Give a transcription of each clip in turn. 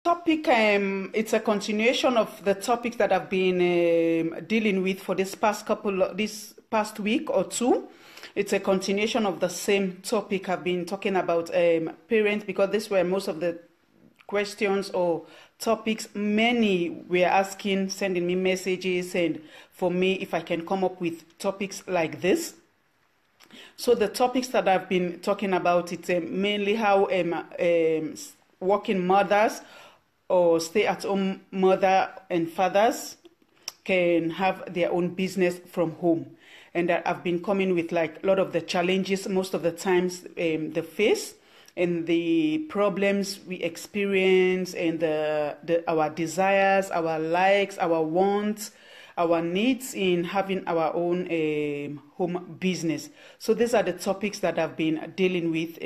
topic, it's a continuation of the topics that I've been dealing with for this past week or two. It's a continuation of the same topic I've been talking about, parents, because these were most of the questions or topics many were asking, sending me messages, and for me, if I can come up with topics like this. So the topics that I've been talking about, it's mainly how working mothers or stay-at-home mother and fathers can have their own business from home. And I've been coming with like a lot of the challenges most of the times they face, and the problems we experience, and our desires, our likes, our wants, our needs in having our own home business. So these are the topics that I've been dealing with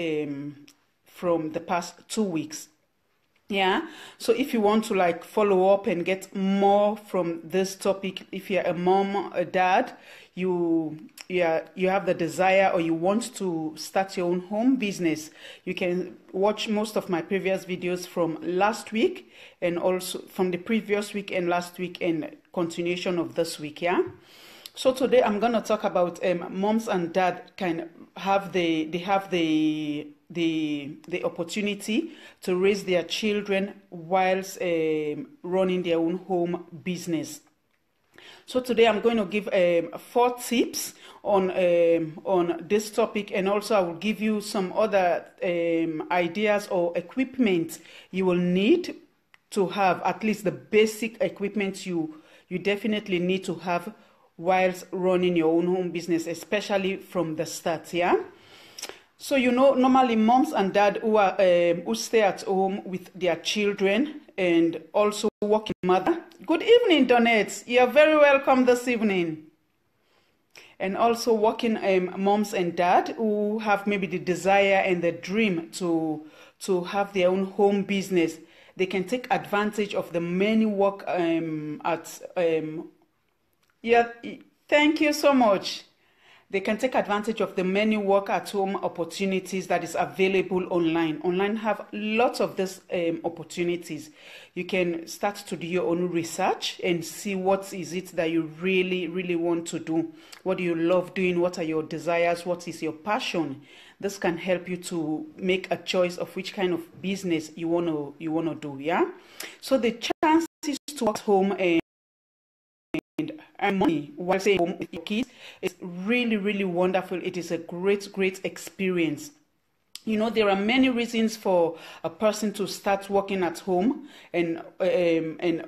from the past 2 weeks. Yeah, so if you want to like follow up and get more from this topic, if you're a mom, a dad, you have the desire, or you want to start your own home business, you can watch most of my previous videos from last week, and also from the previous week and last week, and continuation of this week. Yeah, so today I'm gonna talk about moms and dad can have the opportunity to raise their children whilst running their own home business. So today I'm going to give 4 tips on this topic, and also I will give you some other ideas or equipment you will need to have, at least the basic equipment you definitely need to have whilst running your own home business, especially from the start. Yeah. So normally moms and dad who stay at home with their children, and also working mother. Good evening, Donette. You're very welcome this evening. And also working moms and dad who have maybe the desire and the dream to have their own home business. They can take advantage of the many work yeah. Thank you so much. They can take advantage of the many work at home opportunities that is available online. Online have lots of these opportunities. You can start to do your own research and see what is it that you really, really want to do. What do you love doing? What are your desires? What is your passion? This can help you to make a choice of which kind of business you wanna do. Yeah. So the chances to work at home and money while staying home with your kids is really, really wonderful. It is a great experience. There are many reasons for a person to start working at home, and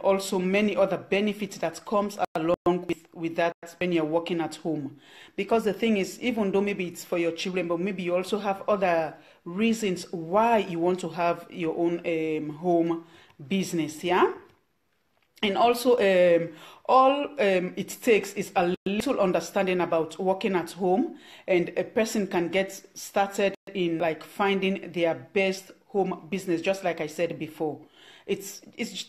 also many other benefits that comes along with that when you're working at home. Because the thing is, even though maybe it's for your children, but maybe you also have other reasons why you want to have your own home business. Yeah. And also, all it takes is a little understanding about working at home, and a person can get started in like finding their best home business, just like I said before. It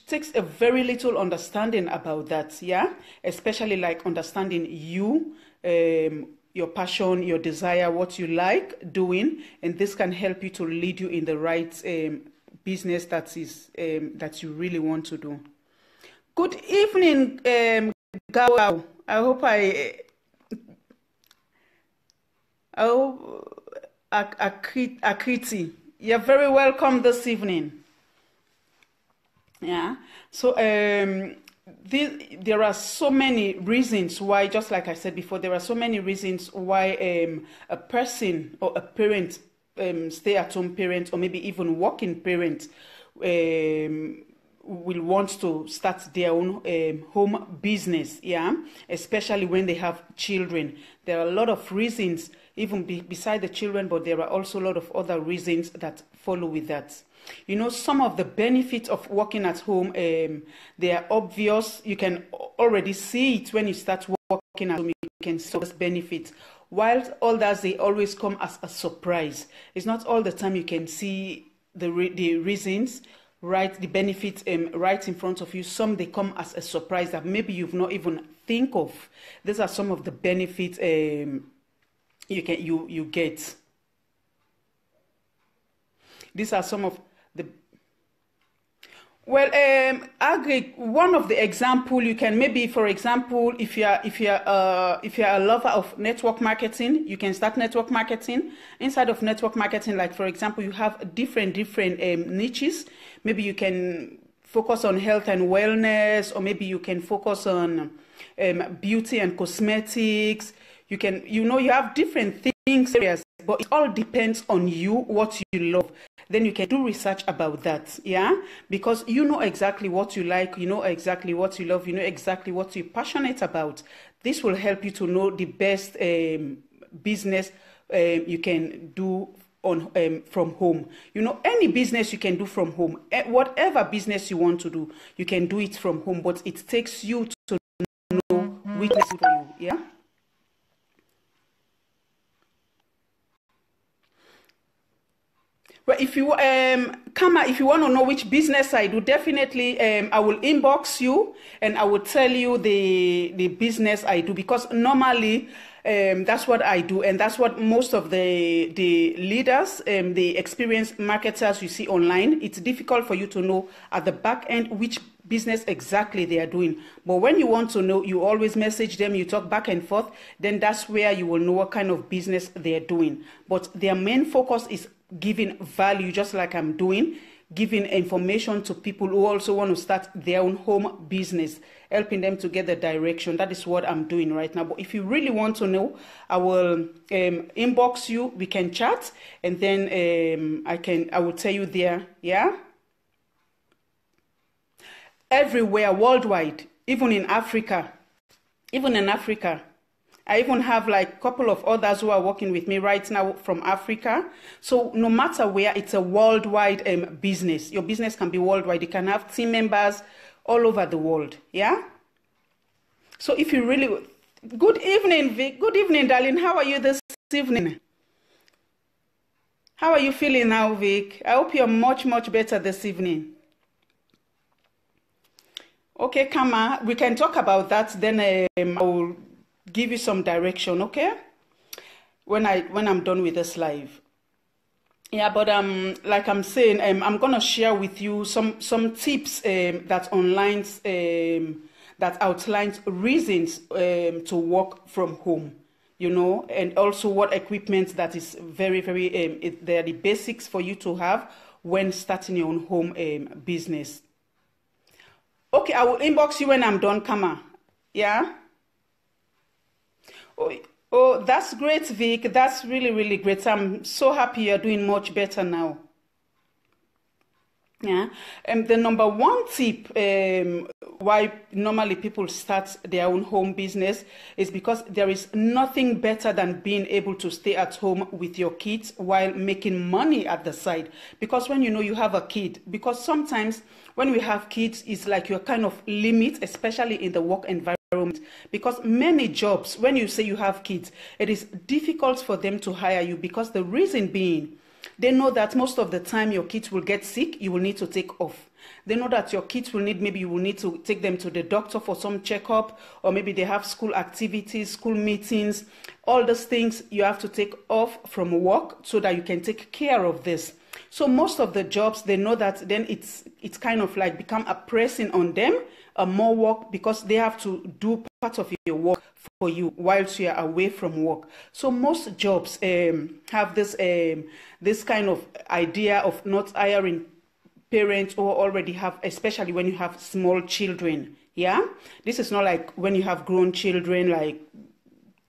takes a very little understanding about that, yeah? Especially like understanding you, your passion, your desire, what you like doing, and this can help you to lead you in the right business that you really want to do. Good evening, Gawa. I hope Akriti. You're very welcome this evening. Yeah. So there are so many reasons why, just like I said before, there are so many reasons why a person or a parent, stay-at-home parent, or maybe even working parent, will want to start their own home business, yeah, especially when they have children. There are a lot of reasons, even beside the children, but there are also a lot of other reasons that follow with that. Some of the benefits of working at home, they are obvious. You can already see it when you start working at home. You can see those benefits. While others, they always come as a surprise. It's not all the time you can see the reasons, right, the benefits right in front of you. Some they come as a surprise that maybe you've not even think of. These are some of the benefits you get. These are some of the Well, one of the example you can maybe, for example, if you're a lover of network marketing, you can start network marketing. Inside of network marketing, like for example, you have different niches. Maybe you can focus on health and wellness, or maybe you can focus on beauty and cosmetics. You can, you have different things areas, but it all depends on you, what you love. Then you can do research about that, yeah? Because you know exactly what you like, you know exactly what you love, you know exactly what you're passionate about. This will help you to know the best business you can do from home. You know, any business you can do from home. Whatever business you want to do, you can do it from home, but it takes you to know which is good for you, yeah? Well, if you Kama, if you want to know which business I do, definitely I will inbox you and I will tell you the business I do, because normally that's what I do, and that's what most of the leaders, the experienced marketers you see online. It's difficult for you to know at the back end which business exactly they are doing. But when you want to know, you always message them, you talk back and forth, then that's where you will know what kind of business they're doing. But their main focus is giving value, just like I'm doing, giving information to people who also want to start their own home business, helping them to get the direction. That is what I'm doing right now. But if you really want to know, I will inbox you, we can chat, and then I will tell you there, yeah? Everywhere, worldwide, even in Africa. I even have like a couple of others who are working with me right now from Africa. So no matter where, it's a worldwide business. Your business can be worldwide. You can have team members all over the world. Yeah? So if you really... Good evening, Vic. Good evening, darling. How are you this evening? How are you feeling now, Vic? I hope you're much, much better this evening. Okay, Kama, we can talk about that. Then I will give you some direction, okay? When I'm done with this live. Yeah, but like I'm saying, I'm gonna share with you some tips that online that outlines reasons to work from home, you know, and also what equipment that is very, very they're the basics for you to have when starting your own home business. Okay, I will inbox you when I'm done, Kama. Yeah? Oh, that's great, Vic. That's really, really great. I'm so happy you're doing much better now. Yeah. The number one tip why normally people start their own home business is because there is nothing better than being able to stay at home with your kids while making money at the side. Because when you know you have a kid, because sometimes when we have kids, it's like you're kind of limit, especially in the work environment. Because many jobs, when you say you have kids, it is difficult for them to hire you, because the reason being, they know that most of the time your kids will get sick, you will need to take off. They know that your kids will need, maybe you will need to take them to the doctor for some checkup, or maybe they have school activities, school meetings, all those things you have to take off from work so that you can take care of this. So most of the jobs, they know that then it's kind of like become a pressing on them, more work, because they have to do part of your work for you whilst you are away from work. So most jobs have this kind of idea of not hiring parents who already have, especially when you have small children. Yeah, this is not like when you have grown children like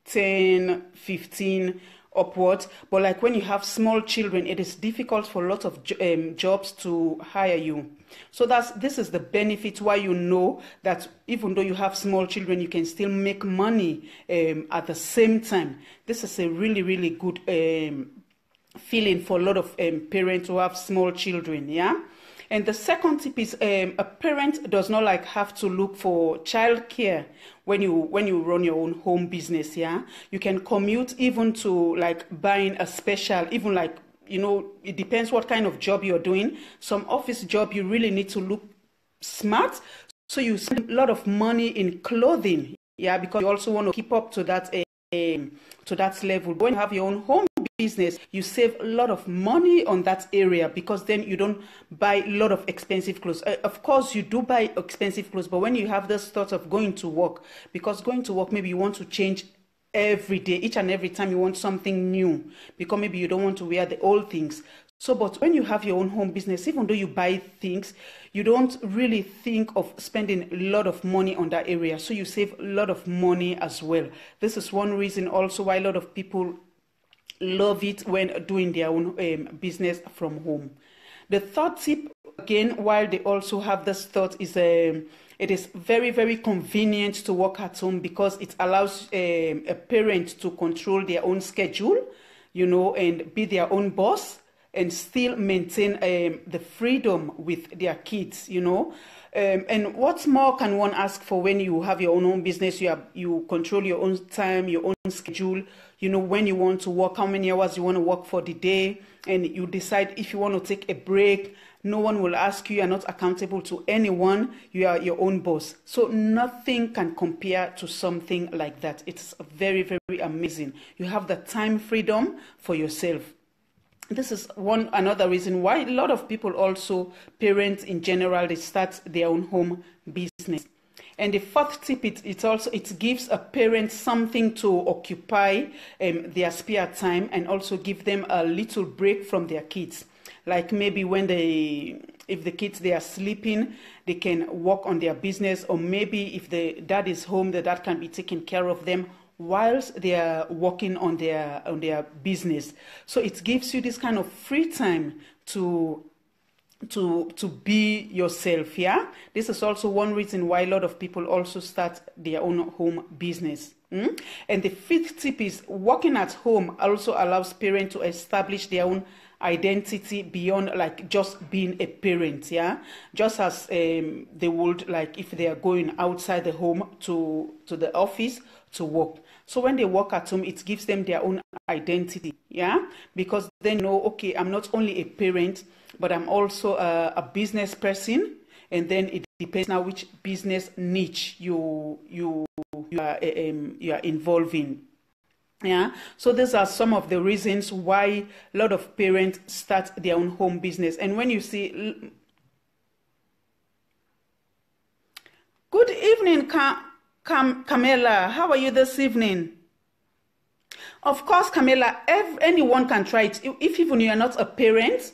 10, 15 upwards, but like when you have small children, it is difficult for a lot of jobs to hire you. So this is the benefit why you know that even though you have small children, you can still make money at the same time. This is a really, really good feeling for a lot of parents who have small children. Yeah. And the second tip is a parent does not like have to look for childcare when you run your own home business. Yeah, you can commute even to like buying a special, even like, you know, it depends what kind of job you're doing. Some office job, you really need to look smart, so you spend a lot of money in clothing. Yeah, because you also want to keep up to that level. When you have your own home business, you save a lot of money on that area, because then you don't buy a lot of expensive clothes. Of course, you do buy expensive clothes, but when you have this thought of going to work, because going to work, maybe you want to change every day, each and every time you want something new, because maybe you don't want to wear the old things. So, but when you have your own home business, even though you buy things, you don't really think of spending a lot of money on that area. So you save a lot of money as well. This is one reason also why a lot of people love it when doing their own business from home. The third tip, again, while they also have this thought, is it is very, very convenient to work at home, because it allows a parent to control their own schedule, you know, and be their own boss, and still maintain the freedom with their kids, you know. And what more can one ask for when you have your own home business? You control your own time, your own schedule, you know, when you want to work, how many hours you want to work for the day, and you decide if you want to take a break. No one will ask you. You are not accountable to anyone. You are your own boss. So nothing can compare to something like that. It's very, very amazing. You have the time freedom for yourself. This is another reason why a lot of people, also parents in general, they start their own home business. And the fourth tip, it gives a parent something to occupy their spare time, and also give them a little break from their kids. Like maybe if the kids, they are sleeping, they can work on their business, or maybe if the dad is home, the dad can be taking care of them whilst they are working on their business. So it gives you this kind of free time to be yourself. Yeah, this is also one reason why a lot of people also start their own home business. And the fifth tip is working at home also allows parents to establish their own identity beyond like just being a parent. Yeah, just as they would, like if they are going outside the home to the office to work. So when they work at home, it gives them their own identity. Yeah, because they know, okay, I'm not only a parent, but I'm also a business person. And then it depends now which business niche you are involved in. Yeah, so these are some of the reasons why a lot of parents start their own home business. And when you see, good evening, Camilla, how are you this evening? Of course, Camilla, anyone can try it. If even you are not a parent,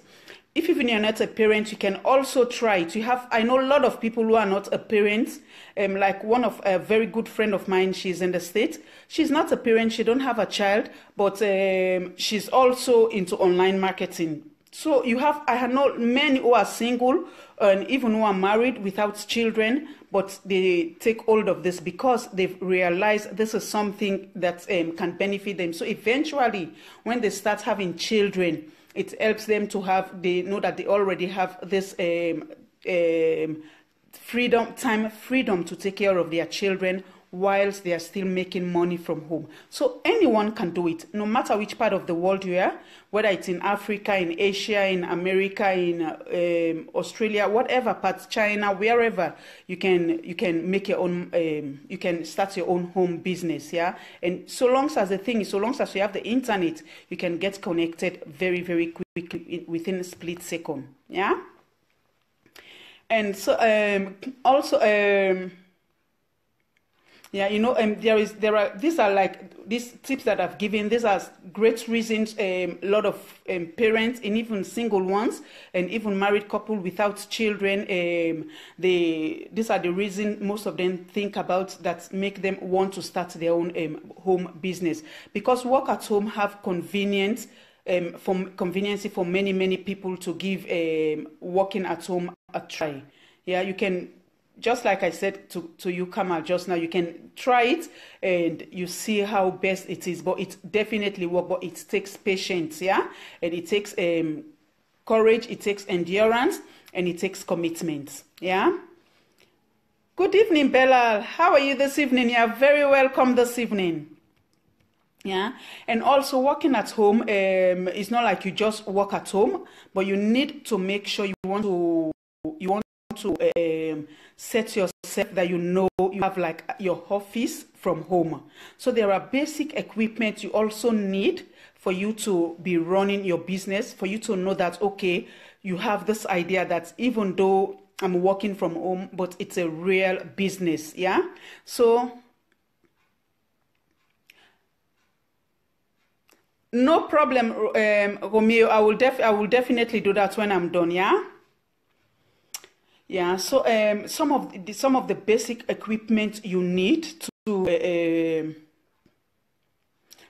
you can also try it. I know a lot of people who are not a parent. Like a very good friend of mine, she's in the States. She's not a parent, she don't have a child, but she's also into online marketing. So I know many who are single and even who are married without children, but they take hold of this because they've realized this is something that can benefit them. So eventually, when they start having children, it helps them they know that they already have this freedom to take care of their children whilst they are still making money from home. So anyone can do it, no matter which part of the world you are, whether it's in Africa, in Asia, in America, in Australia, whatever part, China, wherever, you can make your own, you can start your own home business, yeah? And so long as you have the internet, you can get connected very, very quickly within a split second, yeah? And so yeah, you know, these tips that I've given. These are great reasons. A lot of parents, and even single ones, and even married couple without children, these are the reasons most of them think about that make them want to start their own home business. Because work at home have convenience for many people to give working at home a try. Yeah, you can. Just like I said to you, Kamal, just now, you can try it and you see how best it is. But it definitely works, but it takes patience, yeah? And it takes courage, it takes endurance, and it takes commitment, yeah? Good evening, Bella. How are you this evening? You are very welcome this evening. Yeah, and also working at home, it's not like you just work at home, but you need to make sure you want to set yourself yourself that you know you have like your office from home. So there are basic equipment you also need for you to be running your business, for you to know that, okay, you have this idea that even though I'm working from home, but it's a real business, yeah? So no problem, Romeo. I will definitely do that when I'm done, yeah? Yeah, so some of the basic equipment you need to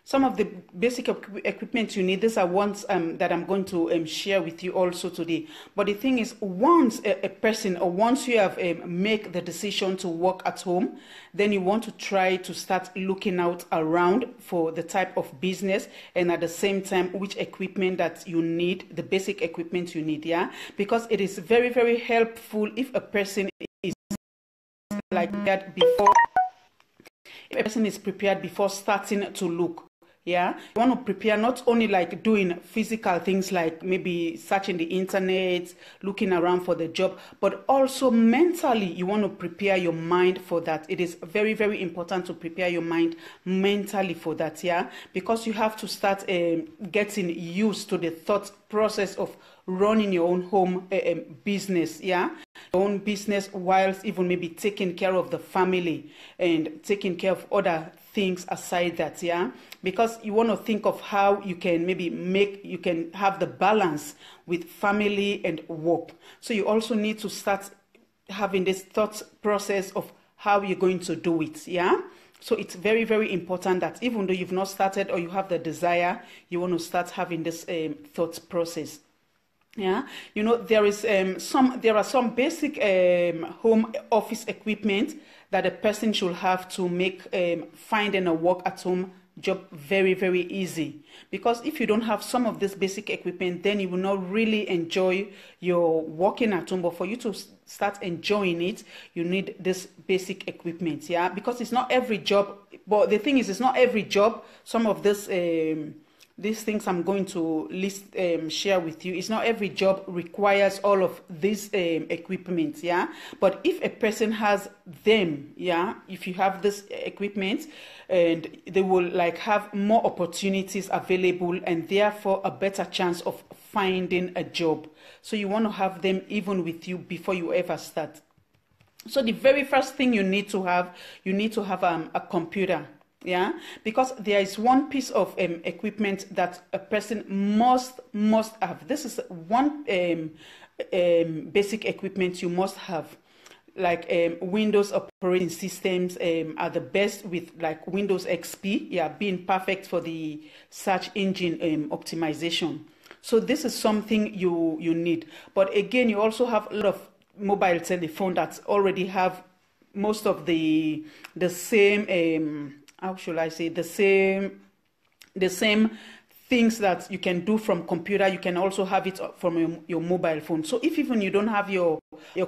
some of the basic equipment you need, these are ones that I'm going to share with you also today. But the thing is, once a person, or once you have make the decision to work at home, then you want to try to start looking out around for the type of business, and at the same time, which equipment that you need, the basic equipment you need, yeah? Because it is very, very helpful if a person is like that before, if a person is prepared before starting to look. Yeah, you want to prepare not only like doing physical things like maybe searching the internet, looking around for the job, but also mentally you want to prepare your mind for that. It is very, very important to prepare your mind mentally for that, yeah, because you have to start getting used to the thought process of running your own home business, yeah, your own business, whilst even maybe taking care of the family and taking care of other things aside that, yeah, because you want to think of how you can maybe you can have the balance with family and work. So you also need to start having this thought process of how you're going to do it, yeah. So it's very, very important that even though you've not started or you have the desire, you want to start having this thought process. Yeah, you know, there are some basic home office equipment that a person should have to make finding a work at home job very, very easy. Because if you don't have some of this basic equipment, then you will not really enjoy your working at home. But for you to start enjoying it, you need this basic equipment, yeah. Because it's not every job. But the thing is, it's not every job. Some of this these things I'm going to share with you, it's not every job requires all of this equipment, yeah. But if a person has them, yeah, if you have this equipment, and they will like have more opportunities available and therefore a better chance of finding a job. So you want to have them even with you before you ever start. So the very first thing you need to have a computer. Yeah, because there is one piece of equipment that a person must have. This is one basic equipment you must have. Like Windows operating systems are the best, with like Windows XP, yeah, being perfect for the search engine optimization. So this is something you need. But again, you also have a lot of mobile telephone that already have most of the same how should I say, the same things that you can do from computer. You can also have it from your mobile phone. So if even you don't have your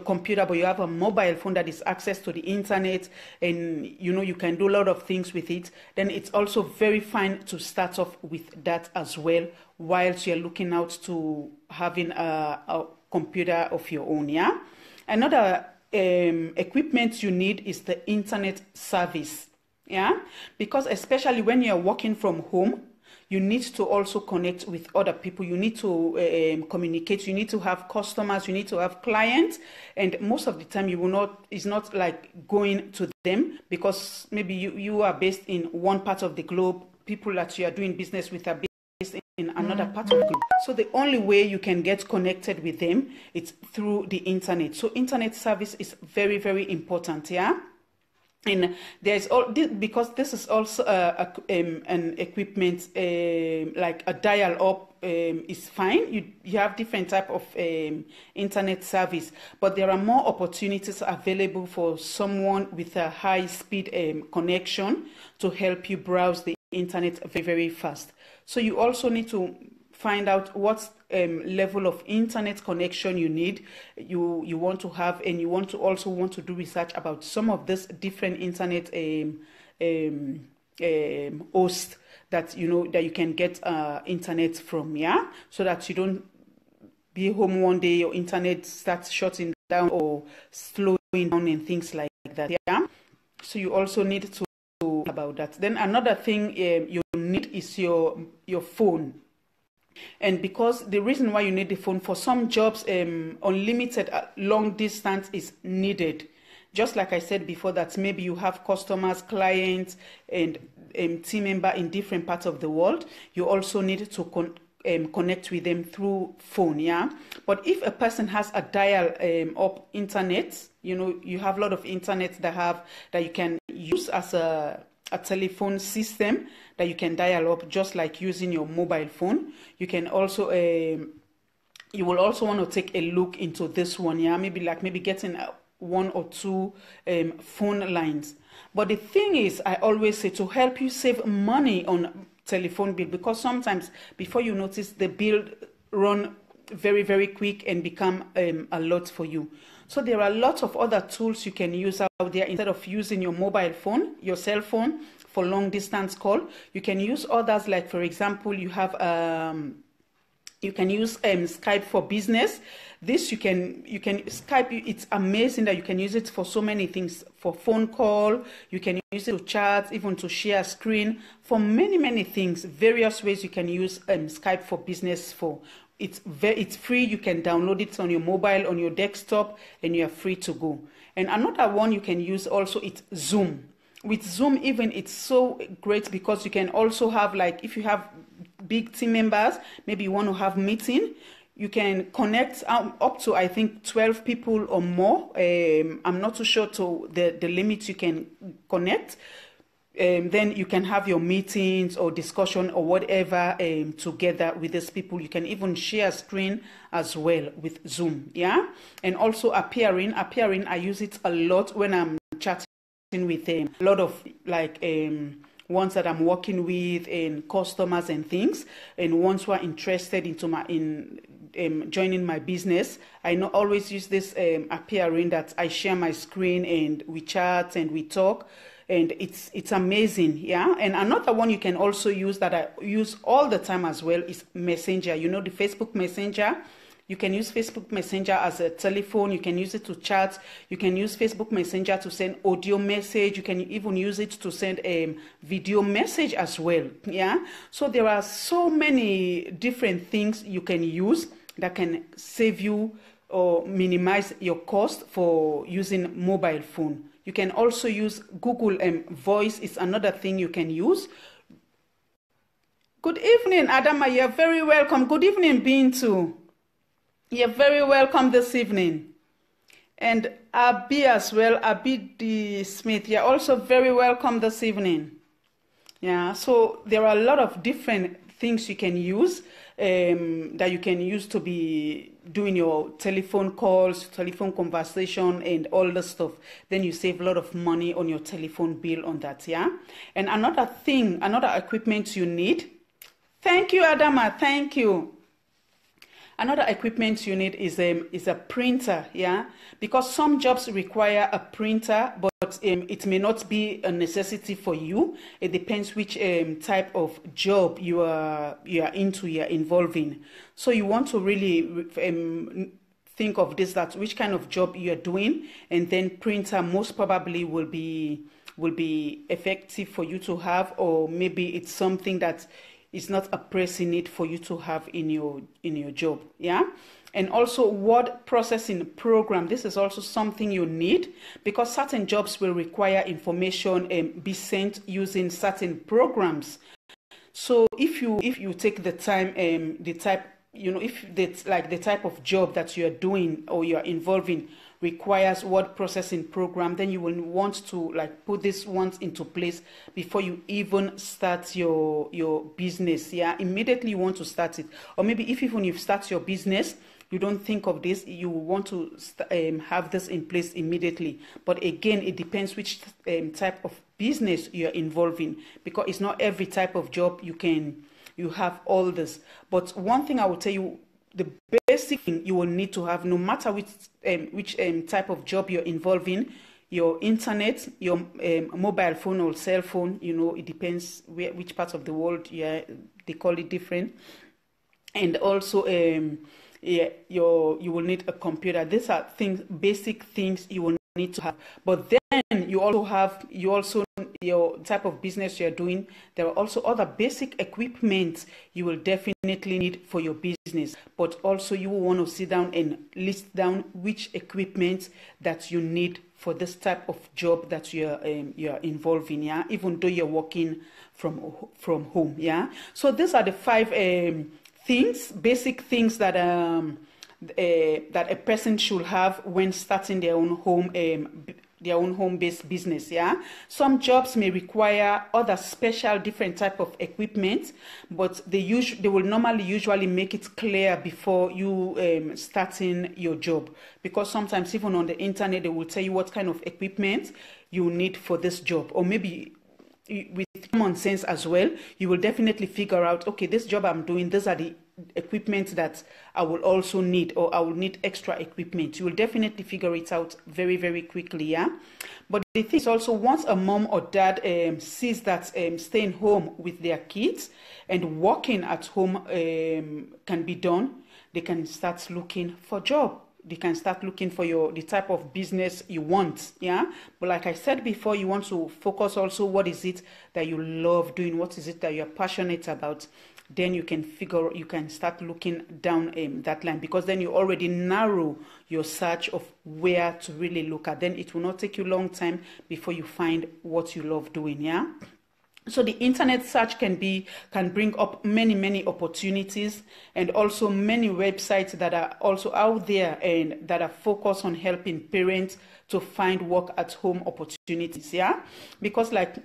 computer, but you have a mobile phone that is access to the internet, and you know you can do a lot of things with it, then it's also very fine to start off with that as well, whilst you're looking out to having a computer of your own, yeah. Another equipment you need is the internet service. Yeah, because especially when you're working from home, you need to also connect with other people. You need to communicate. You need to have customers. You need to have clients. And most of the time, you will not. It's not like going to them, because maybe you are based in one part of the globe. People that you are doing business with are based in another part of the globe. So the only way you can get connected with them is through the internet. So internet service is very, very important. Yeah. And there's all this, because this is also an equipment like a dial-up is fine. You have different type of internet service, but there are more opportunities available for someone with a high-speed connection to help you browse the internet very, very fast. So you also need to find out what level of internet connection you need, you want to have, and you want to do research about some of this different internet hosts that you can get internet from, yeah, so that you don't be home one day your internet starts shutting down or slowing down and things like that. Yeah. So you also need to about that. Then another thing you need is your phone. And because the reason why you need the phone, for some jobs, unlimited long distance is needed. Just like I said before, that maybe you have customers, clients, and team member in different parts of the world. You also need to connect with them through phone, yeah. But if a person has a dial up internet, you have a lot of internet that you can use as a telephone system that you can dial up, just like using your mobile phone. You can also you will also want to take a look into this one, yeah. Maybe getting one or two phone lines. But the thing is, I always say, to help you save money on telephone bill, because sometimes before you notice, the bill run very, very quick and become a lot for you. So there are lots of other tools you can use out there. Instead of using your mobile phone, your cell phone, for long distance call, you can use others. Like, for example, you can use Skype for business. This you can Skype. It's amazing that you can use it for so many things. For phone call, you can use it to chat, even to share screen, for many things. Various ways you can use Skype for business for. It's free. You can download it on your mobile, on your desktop, and you are free to go. And another one you can use also, it's Zoom. With Zoom, even, it's so great because you can also have, like, if you have big team members, maybe you want to have meeting, you can connect up to, I think, 12 people or more. I'm not too sure to the limit you can connect. Then you can have your meetings or discussion or whatever together with these people. You can even share screen as well with Zoom, yeah. And also appearing, I use it a lot when I'm chatting with a lot of, like, ones that I'm working with, and customers and things, and ones who are interested in joining my business. I always use this appearing, that I share my screen and we chat and we talk, and it's amazing, yeah. And another one you can also use, that I use all the time as well, is Messenger. You know, the Facebook Messenger. You can use Facebook Messenger as a telephone. You can use it to chat. You can use Facebook Messenger to send audio message. You can even use it to send a video message as well, yeah. So there are so many different things you can use that can save you or minimize your cost for using mobile phone. You can also use Google Voice is another thing you can use. Good evening, Adama. You're very welcome. Good evening, Bintu. You're very welcome this evening. And Abi as well, Abi D. Smith, you're also very welcome this evening. Yeah, so there are a lot of different things you can use, that you can use to be doing your telephone calls, telephone conversation, and all the stuff. Then you save a lot of money on your telephone bill on that, yeah? And another thing, another equipment you need. Thank you, Adama, thank you. Another equipment you need is a printer, yeah, because some jobs require a printer, but it may not be a necessity for you. It depends which type of job you are involved in. So you want to really think of this, that which kind of job you are doing, and then printer most probably will be effective for you to have, or maybe it's something that it's not a pressing need for you to have in your job, yeah. And also word processing program. This is also something you need, because certain jobs will require information be sent using certain programs. So if you take the time, if that's like the type of job that you are doing or you are involved in requires word processing program, then you will want to, like, put these ones into place before you even start your business, yeah. Immediately you want to start it, or maybe if even you start your business, you don't think of this, you want to have this in place immediately. But again, it depends which type of business you are involved in, because it's not every type of job you have all this. But one thing I will tell you, the basic thing you will need to have, no matter which type of job you're involved in, your internet, your mobile phone or cell phone, it depends which part of the world they call it different. And also you will need a computer. These are basic things you will need to have. But then you also your type of business you're doing. There are also other basic equipment you will definitely need for your business. But also you will want to sit down and list down which equipment that you need for this type of job that you're involved in, yeah, even though you're working from home, yeah. So these are the 5 basic things that that a person should have when starting their own home-based business, yeah. Some jobs may require other special different type of equipment, but they will usually make it clear before you starting your job, because sometimes even on the internet they will tell you what kind of equipment you need for this job, or maybe with common sense as well, you will definitely figure out, okay, this job I'm doing, these are the equipment that I will also need, or I will need extra equipment. You will definitely figure it out very, very quickly, yeah. But the thing is also, once a mom or dad sees that staying home with their kids and working at home can be done, they can start looking for job. They can start looking for the type of business you want, yeah. But like I said before, you want to focus also what is it that you love doing, what is it that you're passionate about. Then you can start looking down that line, because then you already narrow your search of where to really look at. Then it will not take you a long time before you find what you love doing, yeah. So the internet search can bring up many opportunities, and also many websites that are also out there and that are focused on helping parents to find work at home opportunities, yeah. Because like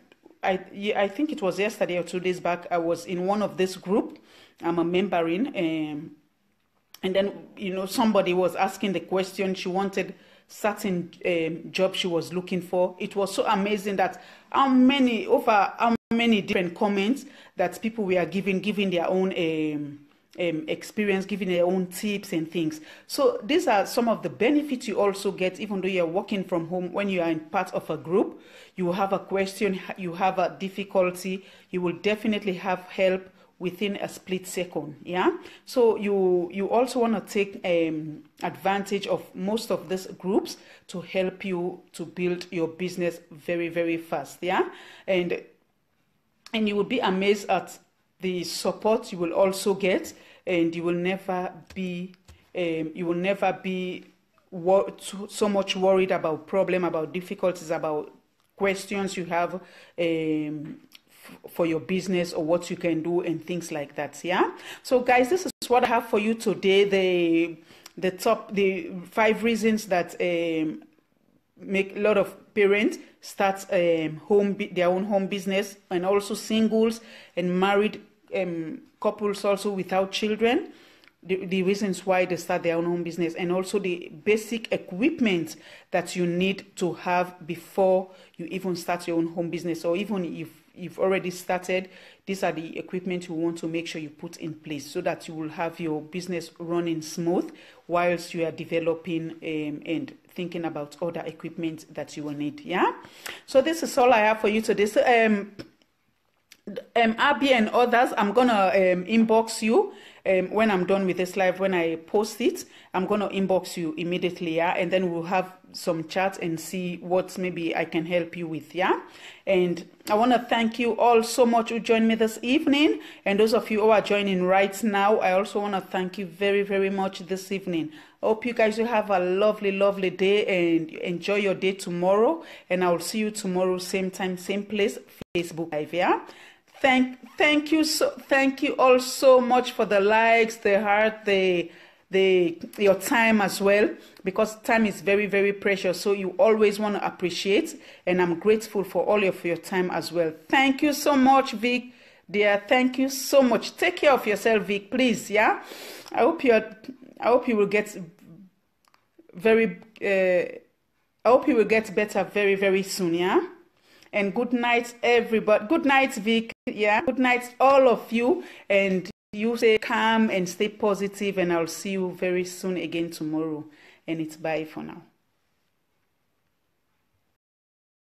I think it was yesterday or 2 days back, I was in one of this group I'm a member in, and then somebody was asking the question. She wanted certain job she was looking for. It was so amazing that how many different comments that people were giving their own experience, giving their own tips and things. So these are some of the benefits you also get, even though you're working from home. When you are in part of a group, you have a question, you have a difficulty, you will definitely have help within a split second, yeah. So you also want to take advantage of most of these groups to help you to build your business very, very fast, yeah. And you will be amazed at the support you will also get, and you will never be so much worried about about difficulties, about questions you have for your business, or what you can do and things like that, yeah. So guys, this is what I have for you today. The 5 reasons that make a lot of parents start their own home business, and also singles and married couples also without children, the reasons why they start their own home business, and also the basic equipment that you need to have before you even start your own home business, or even if you've already started. These are the equipment you want to make sure you put in place, so that you will have your business running smooth whilst you are developing and thinking about other equipment that you will need, yeah. So this is all I have for you today. So Abby and others, I'm gonna inbox you when I'm done with this live. When I post it, I'm gonna inbox you immediately, yeah, and then we'll have some chat and see what maybe I can help you with, yeah. And I want to thank you all so much who joined me this evening, and those of you who are joining right now, I also want to thank you very, very much this evening. I hope you guys will have a lovely day and enjoy your day tomorrow, and I'll see you tomorrow, same time, same place, Facebook Live, yeah. Thank you all so much for the likes, the heart, your time as well, because time is very, very precious. So you always want to appreciate, and I'm grateful for all of your time as well. Thank you so much, Vic, dear. Thank you so much. Take care of yourself, Vic, please. Yeah, I hope you will get better very, very soon. Yeah. And good night, everybody. Good night, Vic. Yeah. Good night, all of you. And you stay calm and stay positive. And I'll see you very soon again tomorrow. And it's bye for now.